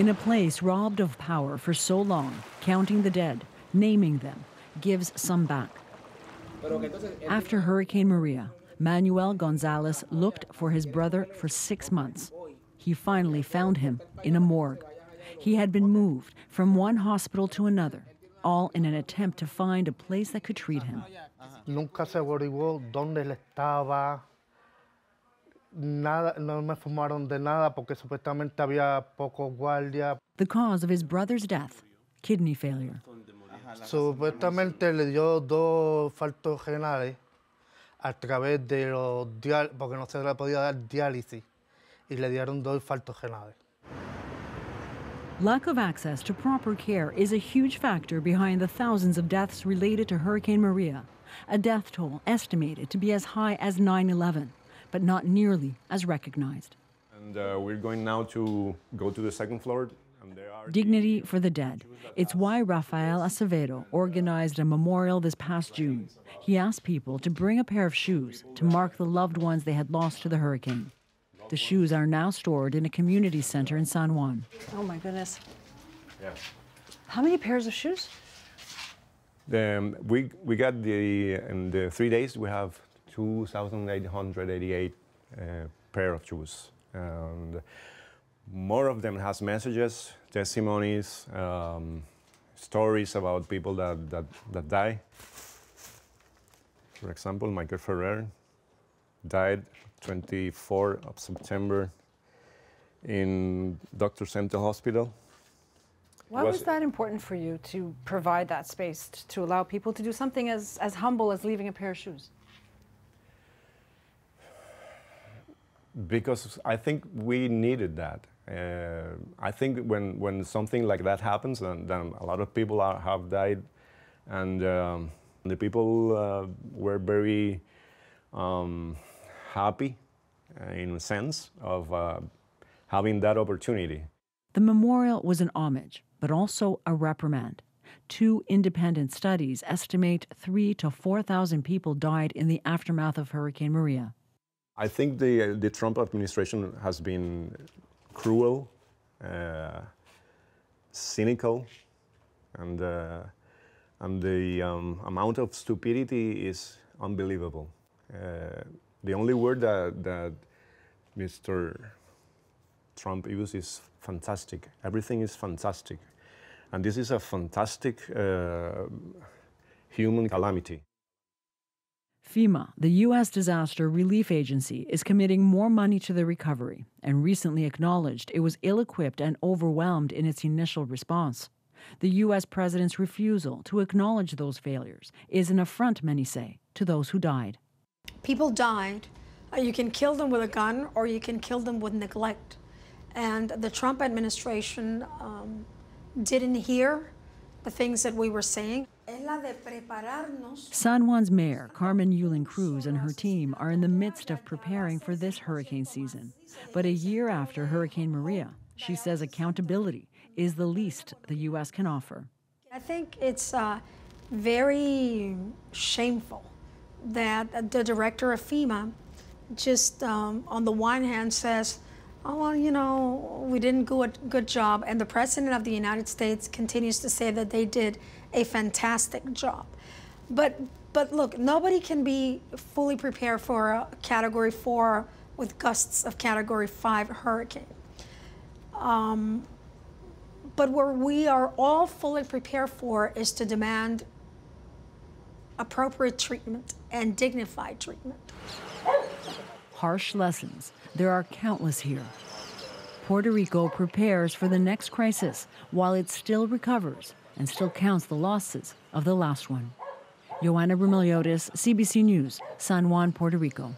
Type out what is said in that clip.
In a place robbed of power for so long, counting the dead, naming them, gives some back. After Hurricane Maria, Manuel Gonzalez looked for his brother for 6 months. He finally found him in a morgue. He had been moved from one hospital to another, all in an attempt to find a place that could treat him. Nunca se averiguó dónde él estaba. Nada, no me informaron de nada porque supuestamente había pocos guardias. The cause of his brother's death, kidney failure. Supuestamente le dio 2 infartos renales a través de los porque no se le podía dar diálisis y le dieron 2 infartos renales. Lack of access to proper care is a huge factor behind the thousands of deaths related to Hurricane Maria, a death toll estimated to be as high as 9/11, but not nearly as recognized. And we're going now to go to the second floor. And there are Dignity for the dead. It's why Rafael Acevedo organized a memorial this past June. He asked people to bring a pair of shoes to mark the loved ones they had lost to the hurricane. The shoes are now stored in a community center in San Juan. Oh my goodness. Yeah. How many pairs of shoes? We got in the 3 days we have 2,888 pair of shoes, and more of them has messages, testimonies, stories about people that die. For example, Michael Ferrer died 24th of September in Dr. Center Hospital. Why was that important for you to provide that space to allow people to do something as humble as leaving a pair of shoes? Because I think we needed that. I think when something like that happens, then a lot of people have died, and the people were very happy, in a sense, of having that opportunity. The memorial was an homage, but also a reprimand. 2 independent studies estimate 3,000 to 4,000 people died in the aftermath of Hurricane Maria. I think the Trump administration has been cruel, cynical, and the amount of stupidity is unbelievable. The only word that Mr. Trump uses is fantastic. Everything is fantastic. And this is a fantastic human calamity. FEMA, the U.S. Disaster Relief Agency, is committing more money to the recovery and recently acknowledged it was ill-equipped and overwhelmed in its initial response. The U.S. president's refusal to acknowledge those failures is an affront, many say, to those who died. People died. You can kill them with a gun or you can kill them with neglect. And the Trump administration didn't hear the things that we were saying. San Juan's mayor, Carmen Yulín Cruz, and her team are in the midst of preparing for this hurricane season. But a year after Hurricane Maria, she says accountability is the least the U.S. can offer. I think it's very shameful that the director of FEMA just on the one hand says, oh, well, you know, we didn't do a good job, and the President of the United States continues to say that they did a fantastic job. But look, nobody can be fully prepared for a Category 4 with gusts of Category 5 hurricane. But what we are all fully prepared for is to demand appropriate treatment and dignified treatment. Harsh lessons. There are countless here. Puerto Rico prepares for the next crisis while it still recovers and still counts the losses of the last one. Joanna Rumiliotis, CBC News, San Juan, Puerto Rico.